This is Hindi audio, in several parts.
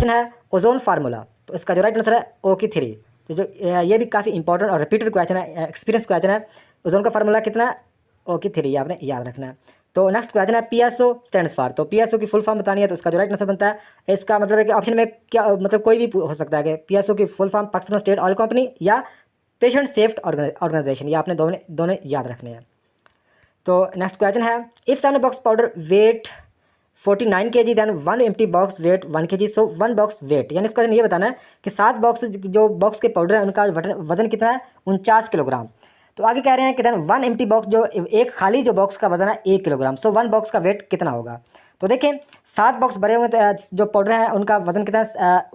क्वेश्चन है ओजोन फार्मूला, तो इसका जो राइट आंसर है ओ की 3। तो जो ये भी काफ़ी इंपॉर्टेंट और रिपीटेड क्वेश्चन है, एक्सपीरियंस क्वेश्चन है। ओजोन का फार्मूला कितना है? ओ की 3, ये आपने याद रखना है। तो नेक्स्ट क्वेश्चन है पीएसओ स्टैंड्स फॉर, तो पीएसओ की फुल फॉर्म बतानी है, तो उसका जो राइट आंसर बनता है, इसका मतलब है कि ऑप्शन में क्या मतलब कोई भी हो सकता है कि पीएसओ की full form Pakistan state oil company या पेशेंट सेफ्टी ऑर्गेनाइजेशन, ये आपने दोनों याद रखने हैं। तो नेक्स्ट क्वेश्चन है if 7 box powder weight 49 kg then 1 empty box weight 1 kg, so 1 box weight, यानी इसका ये बताना है कि 7 बॉक्स जो बॉक्स के पाउडर है उनका वजन कितना है? 49 किलोग्राम। तो आगे कह रहे हैं कि देन 1 एम्प्टी बॉक्स, जो एक खाली जो बॉक्स का वजन है 1 किलोग्राम, सो 1 बॉक्स का वेट कितना होगा? तो देखें 7 बॉक्स भरे हुए जो पाउडर हैं उनका वजन कितना है?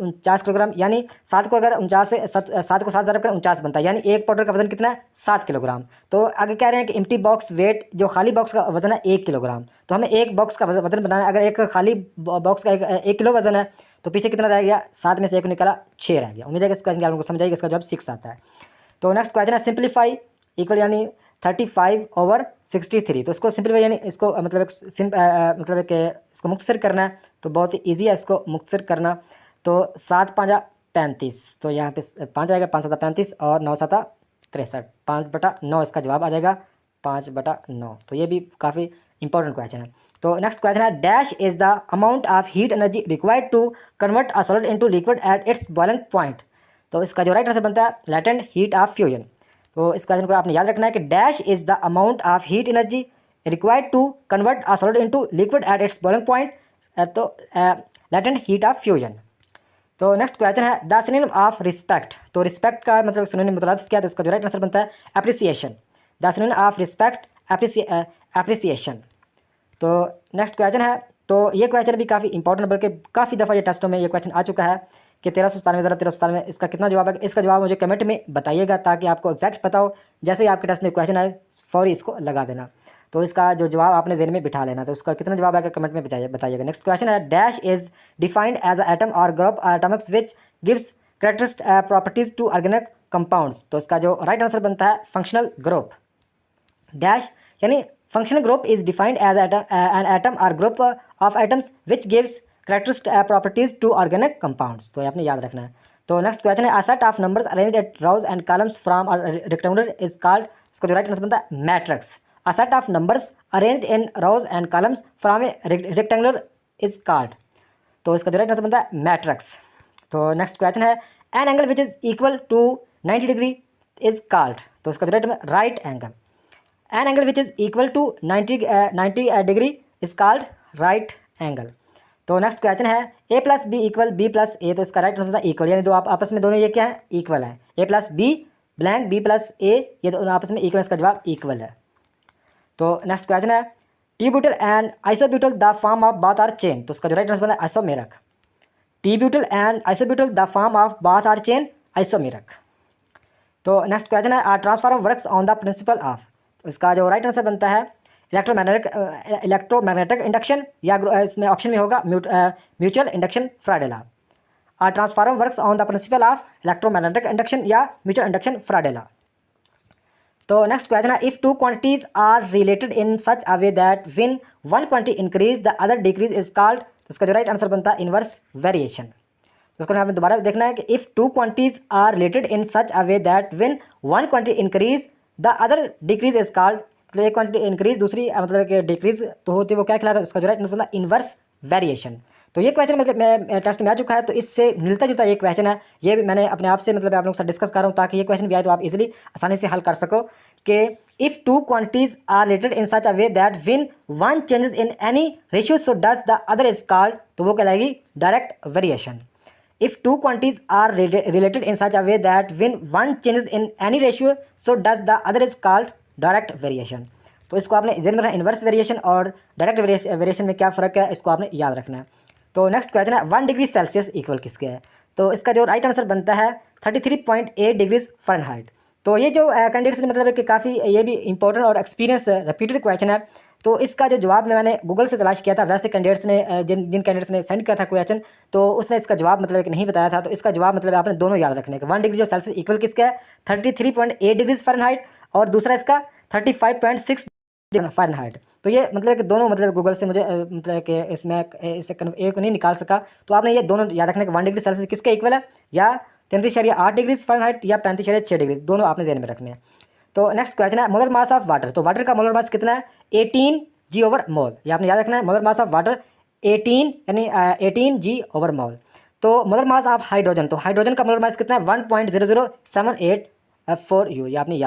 49 किलोग्राम, यानी 7 को अगर 49 से 7 को 7 ज़रब करें 49 बनता है, यानी एक पाउडर का वजन कितना है? 7 किलोग्राम। तो आगे कह रहे हैं कि एम्प्टी बॉक्स वेट, जो खाली बॉक्स का वजन है 1 किलोग्राम, तो हमें एक बॉक्स का वजन बनाना है। अगर एक खाली बॉक्स का 1 किलो वजन है तो पीछे कितना रह गया? 7 में से 1 निकाला 6 रह गया। उम्मीद है कि इस क्वेश्चन आपको समझाइए, इसका जवाब 6 आता है। तो नेक्स्ट क्वेश्चन है सिंप्लीफाई इक्वल, यानी 35/63, तो इसको सिंपलीफाई यानी इसको मतलब कि इसको मुख्तसर करना है, तो बहुत ही ईजी है इसको मुख्तसर करना। तो 7 5 35, तो यहाँ पे 5 आएगा, 5 7 35 और 9 7 63, 5/9 इसका जवाब आ जाएगा, 5/9। तो ये भी काफ़ी इंपॉर्टेंट क्वेश्चन है। तो नेक्स्ट क्वेश्चन है dash is the amount of heat energy required to convert a solid into liquid at its boiling point, तो इसका जो राइट आंसर बनता है लैटेंट हीट ऑफ फ्यूजन। तो इस क्वेश्चन को आपने याद रखना है कि dash is the amount of heat energy required to convert a solid into liquid at its boiling point, तो लैटेंट हीट ऑफ फ्यूजन। तो नेक्स्ट क्वेश्चन है द सिनोनिम ऑफ रिस्पेक्ट, तो रिस्पेक्ट का मतलब सिनोनिम मुतरादिफ क्या है? तो इसका जो राइट आंसर बनता है appreciation. The synonym of respect appreciation. तो नेक्स्ट क्वेश्चन है, तो ये क्वेश्चन भी काफ़ी इंपॉर्टेंट, बल्कि काफ़ी दफ़ा ये टेस्टों में ये क्वेश्चन आ चुका है कि 1397 ज़रा 1397, इसका कितना जवाब है? इसका जवाब मुझे कमेंट में बताइएगा ताकि आपको एग्जैक्ट पता हो। जैसे ही आपके टेस्ट में क्वेश्चन आए फौरी इसको लगा देना, तो इसका जो जवाब आपने ज़हन में बिठा लेना। तो उसका कितना जवाब आएगा कमेंट में बताइएगा। नेक्स्ट क्वेश्चन है dash is defined as atom और group atoms which gives characteristic properties to organic compounds, तो इसका जो राइट आंसर बनता है फंक्शनल ग्रुप। डैश यानी functional group is defined as an atom और group of atoms which gives characteristic properties to organic compounds, तो ये आपने याद रखना है। तो नेक्स्ट क्वेश्चन है a set of numbers arranged at rows and columns from rectangular is called, इसका जो राइट आंसर बनता है matrix. A set of numbers arranged in rows and columns from a rectangular is called, तो इसका जो राइट आंसर बनता है मैट्रिक्स। तो नेक्स्ट क्वेश्चन है an angle which is equal to 90 degree is called, तो इसका जो right angle, an angle which is equal to 90 degree is called right angle. तो नेक्स्ट क्वेश्चन है a plus B equal B plus A, तो इसका राइट आंसर इक्वल, यानी दो आप आपस में दोनों ये क्या है? इक्वल है। a plus B blank B plus A, ये दोनों आपस में इक्वल, इसका जवाब इक्वल है। तो नेक्स्ट क्वेश्चन है T butyl and isobutyl the form of both are chain, तो इसका जो राइट आंसर बनता है isomeric. T butyl and isobutyl the form of both are chain isomeric. तो नेक्स्ट क्वेश्चन है R transformer works on the principle of, तो इसका जो राइट आंसर बनता है इलेक्ट्रोमैग्नेटिक इंडक्शन, या इसमें ऑप्शन में होगा mutual induction Faraday law. Our transformer works on the principle of electromagnetic induction या म्यूचुअल इंडक्शन फ्राडे लॉ। तो नेक्स्ट क्वेश्चन है if two quantities are related in such a way that when one quantity increase the other decrease is called, तो इसका जो राइट आंसर बनता है इनवर्स वेरिएशन। तो इसको आपने दोबारा देखना है कि if two quantities are related in such a way that when one quantity increase the other decrease is called, मतलब एक क्वांटिटी इंक्रीज दूसरी मतलब कि डिक्रीज तो होती है, वो क्या कहलाता है? उसका जो राइट आंसर बनता है इनवर्स वेरिएशन। तो ये क्वेश्चन मतलब मैं टेस्ट में आ चुका है, तो इससे मिलता जुलता ये क्वेश्चन है, ये भी मैंने अपने आप से मतलब आप लोगों के साथ डिस्कस कर रहा हूँ ताकि ये क्वेश्चन भी आए तो आप इजीली आसानी से हल कर सको कि if two quantities are related in such a way that when one changes in any ratio so does the other is called, तो वो कहलाएगी direct variation. If two quantities are related in such a way that when one changes in any ratio, so does the other is called direct variation। तो इसको आपने ज़हन में रखना, इन्वर्स वेरिएशन और डायरेक्ट वेरिएशन में क्या फ़र्क है, इसको आपने याद रखना है। तो नेक्स्ट क्वेश्चन है 1 डिग्री सेल्सियस इक्वल किसके है, तो इसका जो राइट आंसर बनता है 33.8 डिग्रीज फ़ारेनहाइट। तो ये जो कैंडिडेट्स ने मतलब है कि काफ़ी ये भी इंपॉर्टेंट और एक्सपीरियंस रिपीटेड क्वेश्चन है, तो इसका जो जवाब मैंने गूगल से तलाश किया था, वैसे कैंडिडेट्स ने जिन कैंडिडेट्स ने सेंड किया था क्वेश्चन, तो उसने इसका जवाब मतलब कि नहीं बताया था। तो इसका जवाब मतलब आपने दोनों याद रखने का, 1 डिग्री जो सेल्सियस इक्वल किसका है 33.8 डिग्रीज फ़ारेनहाइट, और दूसरा इसका 35.6 फ़ारेनहाइट। तो ये मतलब कि दोनों मतलब गूगल से मुझे मतलब कि इसमें इसे एक नहीं निकाल सका। तो आपने ये दोनों याद रखना कि 1 डिग्री सेल्सियस किसके इक्वल है, या 33.8 डिग्री फ़ारेनहाइट या 35.6 डिग्री, दोनों आपने ज़हन में रखने हैं। तो नेक्स्ट क्वेश्चन है मोलर मास ऑफ वाटर। तो वाटर का मोलर मास कितना है, 18 जी ओवर मोल। ये आपने याद रखना है, मोलर मास ऑफ वाटर 18 यानी 18 जी ओवर मोल। तो मोलर मास ऑफ हाइड्रोजन, तो हाइड्रोजन का मोलर मास कितना है, 1.0078 F4U, ये आपने याद